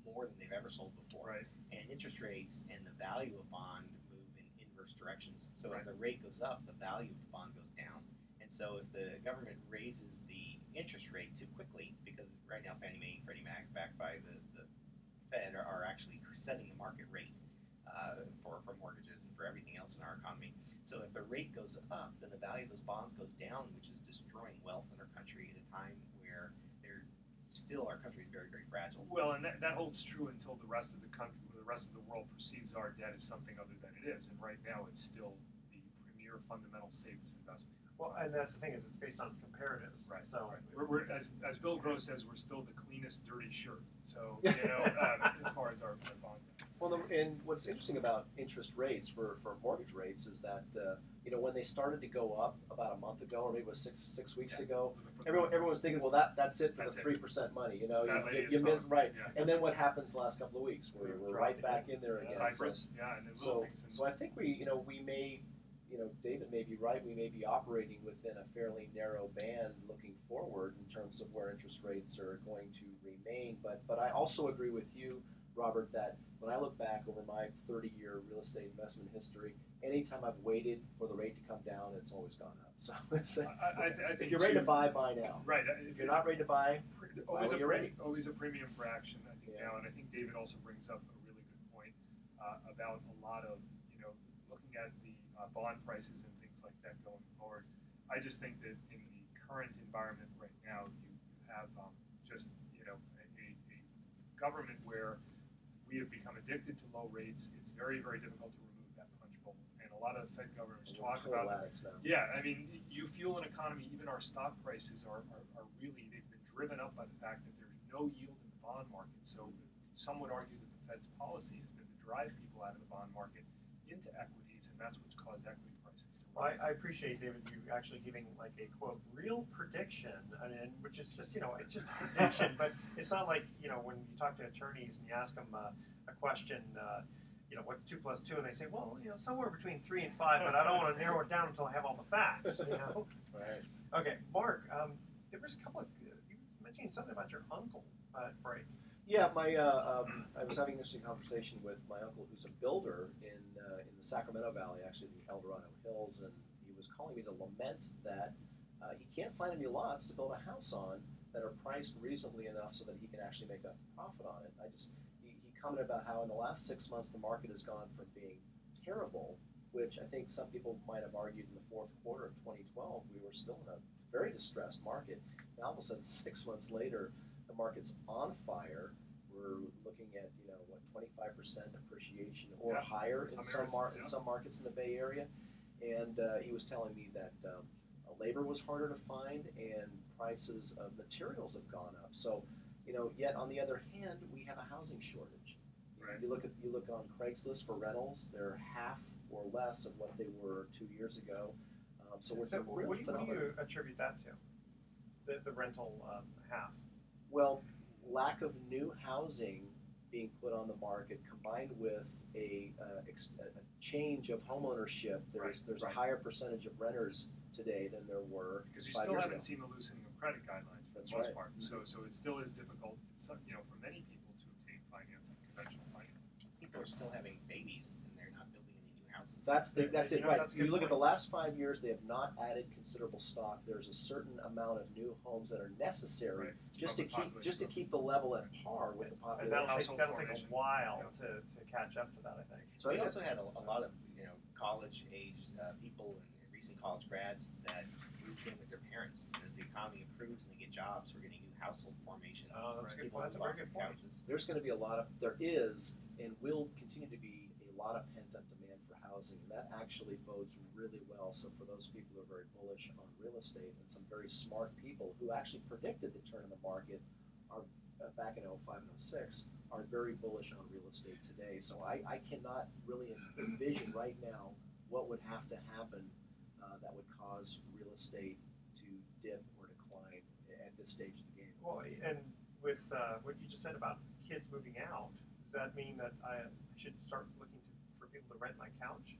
more than they've ever sold before. Right. And interest rates and the value of bond move in inverse directions. So as Right. the rate goes up, the value of the bond goes down. And so if the government raises the interest rate too quickly, because right now Fannie Mae, Freddie Mac, backed by the Fed, are actually setting the market rate for mortgages and for everything else in our economy. So if the rate goes up, then the value of those bonds goes down, which is destroying wealth in our country at a time where our country is very, very fragile. Well, and that holds true until the rest of the country, the rest of the world perceives our debt as something other than it is. And right now, it's still the premier fundamental safest investment. Well, and that's the thing is it's based on comparatives. Right. So We're as Bill Gross says, we're still the cleanest dirty shirt. So as far as our bond. Well, and what's interesting about interest rates for mortgage rates is that when they started to go up about a month ago, or maybe it was six weeks ago, everyone was thinking, well, that's it for That's the it. 3% money. Fat lady You is miss on. right. Yeah. And then what happens the last couple of weeks? We're right back in there again. Cyprus, and then little things. So I think we may, David may be right. We may be operating within a fairly narrow band looking forward in terms of where interest rates are going to remain. But I also agree with you, Robert, that when I look back over my 30-year real estate investment history, anytime I've waited for the rate to come down, it's always gone up. So I think if you're ready to buy now. Right. If you're not ready to buy, always when you're ready. Always a premium for action, I think Yeah. now, and I think David also brings up a really good point about a lot of looking at the bond prices and things like that going forward. I just think that in the current environment right now, you have just a government where we have become addicted to low rates. It's very, very difficult to remove that punch bowl, and a lot of Fed governors talk about. Yeah, I mean, you fuel an economy. Even our stock prices are really, they've been driven up by the fact that there's no yield in the bond market. So some would argue that the Fed's policy has been to drive people out of the bond market into equities, and that's what's caused equity prices to Well, rise. I appreciate, David, you actually giving like a quote real prediction, and which is just it's just a prediction, but it's not like when you talk to attorneys and you ask them a question, what's 2 + 2, and they say, well, somewhere between 3 and 5, but I don't want to narrow it down until I have all the facts. Right. Okay, Mark, there was a couple of you mentioning something about your uncle break. Yeah, I was having an interesting conversation with my uncle, who's a builder in the Sacramento Valley, actually the El Dorado Hills, and he was calling me to lament that he can't find any lots to build a house on that are priced reasonably enough so that he can actually make a profit on it. He commented about how in the last 6 months the market has gone from being terrible, which I think some people might have argued in the fourth quarter of 2012 we were still in a very distressed market. Now all of a sudden 6 months later, the market's on fire. We're looking at 25% appreciation or higher in some markets in the Bay Area, and he was telling me that labor was harder to find and prices of materials have gone up. So, yet on the other hand, we have a housing shortage. Right. You look on Craigslist for rentals; they're half or less of what they were 2 years ago. So we're What do you attribute that to? The rental half. Well, lack of new housing being put on the market, combined with a change of homeownership. There's a higher percentage of renters today than there were Because you 5 still years haven't ago. seen the loosening of credit guidelines for That's the most right. part. So it still is difficult, for many people to obtain financing, conventional financing. People are still having babies and they're not building any new houses. That's it, You know, right? that's a You good look at point. the last 5 years; they have not added considerable stock. There's a certain amount of new homes that are necessary Right. just to Keep up keep with just to population keep the level at par with the And population. that'll take a formation. while to catch up to that, I think. So I We think also had a lot of college-aged people and recent college grads that moved in with their parents. As the economy improves and they get jobs, we're getting new household formation. Oh, that's a good People point. That's a move very off good the point. couches. there's going to be there is and will continue to be a lot of pent-up demand for housing. And that actually bodes really well. So for those people who are very bullish on real estate, and some very smart people who actually predicted the turn in the market are back in 05 and 06 are very bullish on real estate today. So I cannot really envision right now what would have to happen that would cause real estate to dip or decline at this stage of the game. Well, and with what you just said about kids moving out, does that mean that I should start looking for people to rent my couch?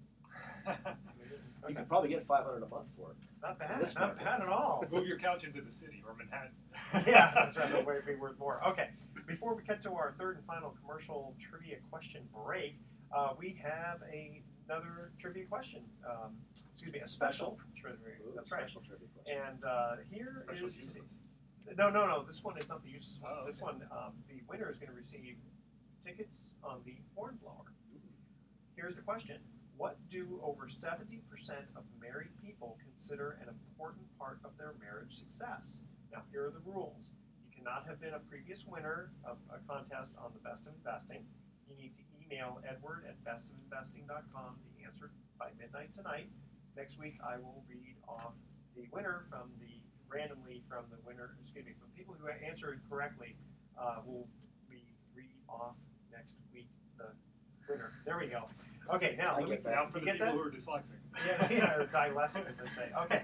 You could probably get $500 a month for it. Not bad. This Not market. bad at all. Move your couch into the city or Manhattan. Yeah, that's right. That way it'd be worth more. Okay, before we get to our third and final commercial trivia question break, we have another trivia question. Excuse me, a special trivia. Ooh, That's right. special trivia question. And here Special is useless. no. This one is not the useless one. Oh, This okay. one, the winner is going to receive tickets on the Hornblower. Here's the question. What do over 70% of married people consider an important part of their marriage success? Now, here are the rules. You cannot have been a previous winner of a contest on the Best of Investing. You need to email Edward at bestofinvesting.com the answer by midnight tonight. Next week, I will read off the winner from people who answered correctly. Will we read off next week the winner? There we go. Okay, now I let me get that. Now for you the get people that? who are dyslexic. Yeah, or dyslexic, as they say. Okay.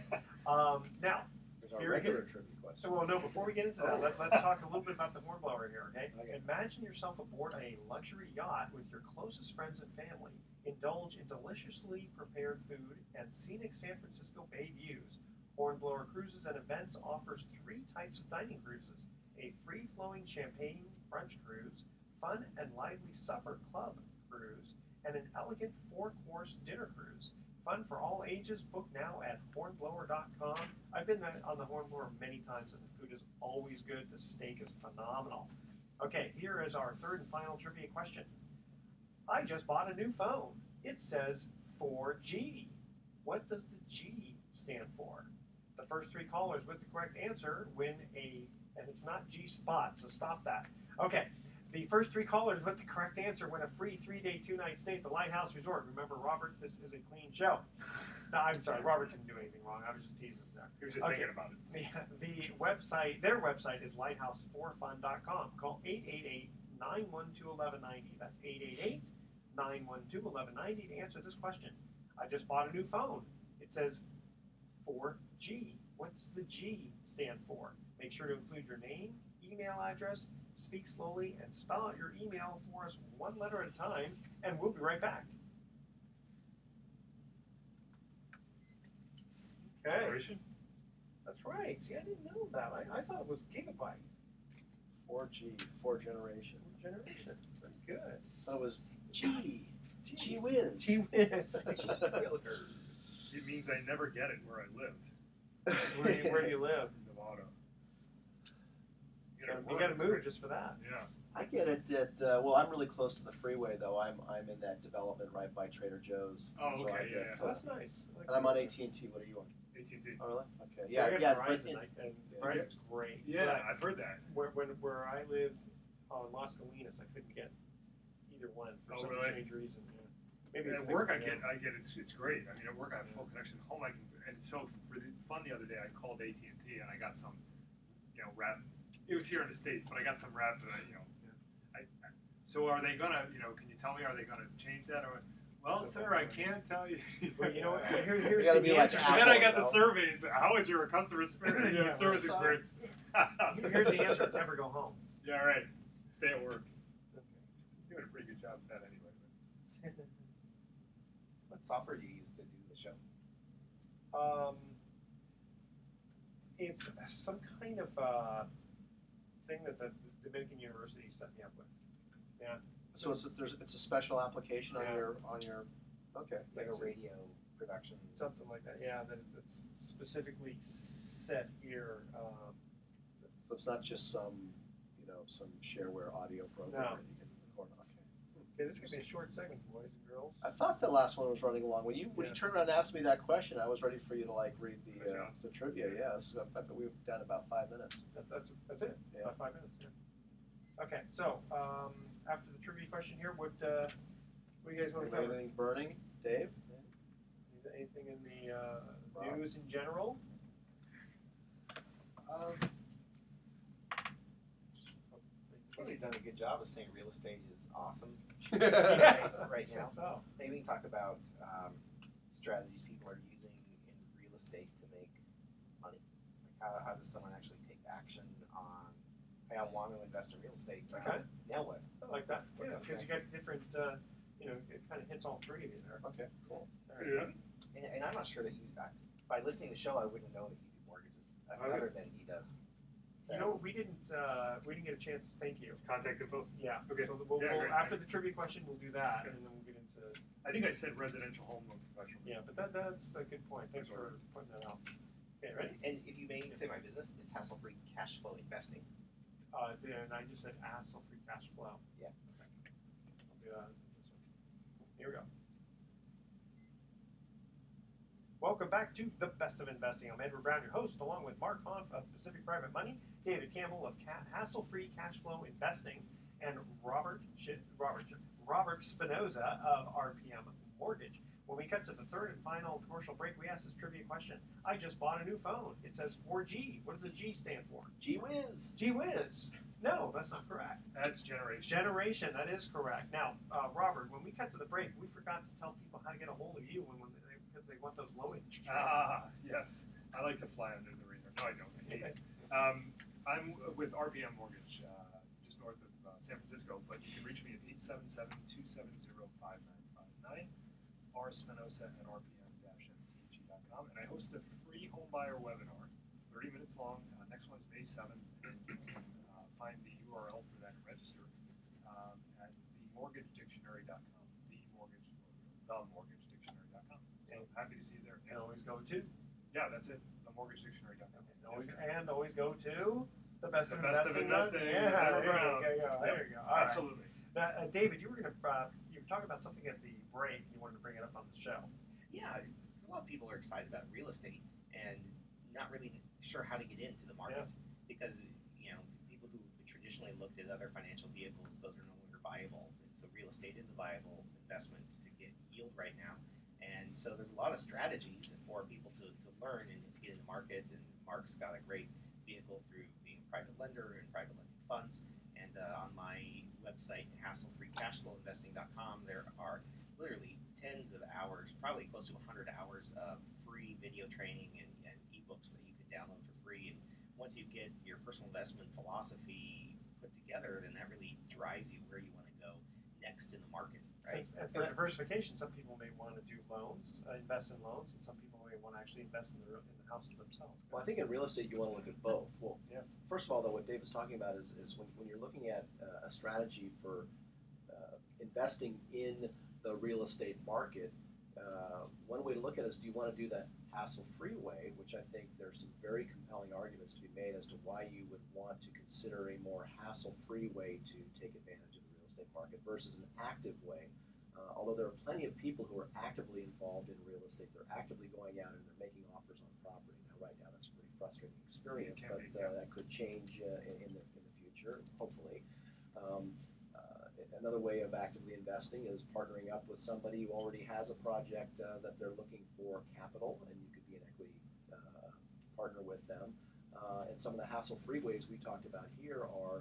Now, There's our Here- regular trivia question. so well, no. Before we get into that, let's talk a little bit about the Hornblower here. Okay? Okay. Imagine yourself aboard a luxury yacht with your closest friends and family. Indulge in deliciously prepared food and scenic San Francisco Bay views. Hornblower Cruises and Events offers 3 types of dining cruises: a free-flowing champagne brunch cruise, fun and lively supper club cruise, and an elegant 4-course dinner cruise. Fun for all ages. Book now at hornblower.com. I've been on the Hornblower many times, and the food is always good. The steak is phenomenal. Okay, here is our third and final trivia question. I just bought a new phone. It says 4G. What does the G stand for? The first 3 callers with the correct answer win and it's not G-Spot, so stop that. Okay, the first 3 callers with the correct answer win a free 3-day, 2-night stay at the Lighthouse Resort. Remember, Robert, this is a clean show. No, I'm sorry, Robert didn't do anything wrong. I was just teasing him there. He was just Okay. thinking about it. Their website is lighthouse4fun.com. Call 888-912-1190. That's 888-912-1190 to answer this question. I just bought a new phone. It says 4G. What does the G stand for? Make sure to include your name, email address, speak slowly, and spell out your email for us one letter at a time, and we'll be right back. Okay. Generation? That's right. See, I didn't know that. I thought it was gigabyte. 4G, 4 generation. Generation. Very good. That was G. G whiz. Gee whiz. It means I never get it where I live. Where do you live? In Nevada. You got to move just for that. Yeah. I get it at well, I'm really close to the freeway though. I'm in that development right by Trader Joe's. Oh, So okay, I get, yeah. Oh, that's nice. and I'm on AT&T. What are you on? AT&T. Oh, really? Okay. So Yeah, I got yeah. Verizon, But and Verizon's great. Yeah, But I've heard that. where I lived on Las Colinas, I couldn't get either one for Oh, some really? strange reason. Yeah. Maybe it's At work, I fixed get it's great. I mean, at work, I have full connection. Home, I can. And so for the fun the other day, I called AT&T and I got some, rap. It was here in the States, but I got some rap that so are they gonna, can you tell me, are they gonna change that or? Well, sir, I can't tell you. Well, you know what? You Here's gotta the be like answer. Apple. And then I got the surveys. How is your customer experience? Yeah. Service experience? Here's the answer: never go home. Yeah, right. Stay at work. Doing a pretty good job at that anyway. What software do you use to do the show? It's some kind of thing that the Dominican University set me up with. Yeah. So it's a special application on Yeah. your. Okay. It's like a radio production. Something like that. Yeah, it's specifically set here. So it's not just some shareware audio program No. that you can record. Okay. Okay, this could be a short segment, boys and girls. I thought the last one was running along. When you Yeah. turned around and asked me that question, I was ready for you to read Yeah. the trivia. Yes, but we were down about 5 minutes. That's it. Yeah. About 5 minutes. Yeah. Okay, so after the trivia question here, what do you guys want to cover? Anything burning, Dave? Anything in the news in general? I think we've done a good job of saying real estate is awesome Yeah. right now. So, Maybe we can talk about strategies people are using in real estate to make money. Like how does someone actually take action on, hey, I want to invest in real estate. Okay. Now what? I like that. What Yeah, comes because you next? got different, it kind of hits all three of you there. Okay, cool. All right. Yeah. And I'm not sure that by listening to the show, I wouldn't know that you do mortgages other than he does. So, You know, we didn't get a chance to thank you. Contact info. Yeah. Okay. So Yeah, great. after the trivia question, we'll do that, and then we'll get into. I think I said residential home loan professional. Yeah, but that's a good point. Thanks for pointing that out. Okay, ready? and if you may say my business, it's hassle-free cash flow investing. And I just said hassle-free cash flow. Yeah. Okay. I'll do this one. Here we go. Welcome back to The Best of Investing. I'm Edward Brown, your host, along with Mark Hanf of Pacific Private Money, David Campbell of Hassle-Free Cash Flow Investing, and Robert Spinoza of RPM Mortgage. When we cut to the third and final commercial break, we ask this trivia question. I just bought a new phone. It says 4G. What does the G stand for? Gee whiz. Gee whiz. No, that's not correct. That's generation. Generation, that is correct. Now, Robert, when we cut to the break, we forgot to tell people how to get a hold of you because they want those low interest rates. Yes. I like to fly under the radar. No, I don't. I hate it. I'm with RPM Mortgage, just north of San Francisco, but you can reach me at 877-270-5959, rspinoza@rpm-mhg.com, and I host a free homebuyer webinar, 30 minutes long. Next one's May 7th, and you can find the URL for that and register at themortgagedictionary.com, themortgagedictionary.com. So I'm happy to see you there. And always go to. Yeah, that's it. Themortgagedictionary.com. And always go to the best The of best of investing. investing. Yeah, Edward Brown. there you go. There you go. All right. Absolutely. Now, David, you were talking about something at the break. You wanted to bring it up on the show. Yeah, a lot of people are excited about real estate and not really sure how to get into the market because people who traditionally looked at other financial vehicles, those are no longer viable. And so real estate is a viable investment to get yield right now. And so there's a lot of strategies for people to learn and to get in the market. And Mark's got a great vehicle through being a private lender and private lending funds. And on my website, hassle-free-cashflowinvesting.com, there are literally tens of hours, probably close to 100 hours of free video training and ebooks that you can download for free. And once you get your personal investment philosophy put together, then that really drives you where you want to go next in the market, right? And for diversification, some people may want to do loans, invest in loans, and some people may want to actually invest in the houses themselves. Well, I think in real estate you want to look at both. Well, Yeah. first of all, though, what Dave is talking about is when you're looking at a strategy for investing in the real estate market, one way to look at it is, do you want to do that hassle-free way, which I think there's some very compelling arguments to be made as to why you would want to consider a more hassle-free way to take advantage of the real estate market versus an active way. Although there are plenty of people who are actively involved in real estate, they're actively going out and they're making offers on property. Now, right now, that's a pretty frustrating experience, It can but be, yeah. that could change in the future, hopefully. Another way of actively investing is partnering up with somebody who already has a project that they're looking for capital, and you could be an equity partner with them. And some of the hassle-free ways we talked about here are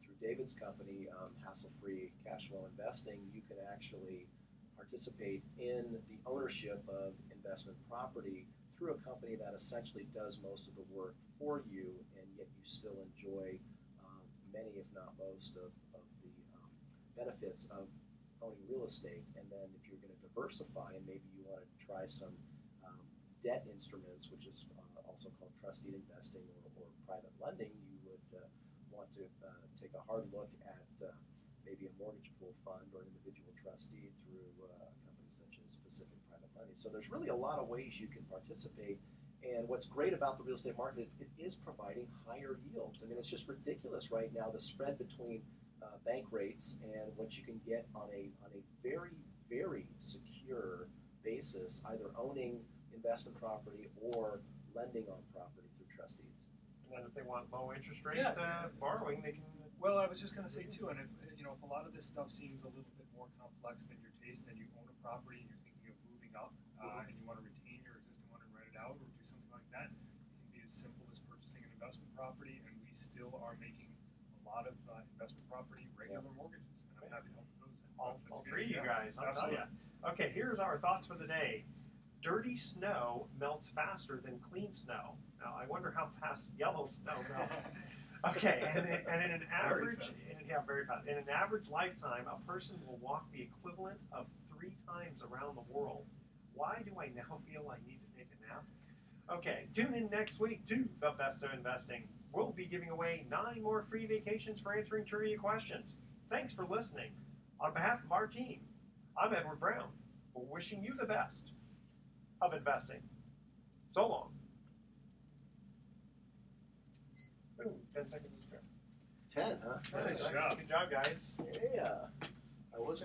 through David's company, Hassle-Free Cash Flow Investing. You can actually participate in the ownership of investment property through a company that essentially does most of the work for you, and yet you still enjoy many, if not most, of the benefits of owning real estate. And then if you're going to diversify and maybe you want to try some debt instruments, which is also called trust deed investing or private lending, you would want to take a hard look at maybe a mortgage pool fund or an individual trustee through a company such as Pacific Private Lending. So there's really a lot of ways you can participate. And what's great about the real estate market, it is providing higher yields. I mean, it's just ridiculous right now, the spread between bank rates and what you can get on a very, very secure basis, either owning investment property or lending on property through trustees. And then if they want low interest rate borrowing, they can. Well, I was just going to say too, and if if a lot of this stuff seems a little bit more complex than your taste, then you own a property and you're thinking of moving up, and you want to retain your existing one and rent it out or do something like that, it can be as simple as purchasing an investment property, and we still are making a lot of investment property regular mortgages, and I'm happy to help with those. All three of you guys, I'll tell you. Okay, here's our thoughts for the day. Dirty snow melts faster than clean snow. Now, I wonder how fast yellow snow melts. Okay, and in an average, very fast. In an average lifetime, a person will walk the equivalent of 3 times around the world. Why do I now feel I need to take a nap? Okay, tune in next week to The Best of Investing. We'll be giving away 9 more free vacations for answering trivia questions. Thanks for listening. On behalf of our team, I'm Edward Brown. We're wishing you the best of investing. So long. Ooh, 10 seconds is good. 10, huh? Nice job. Good job, guys. Yeah. I was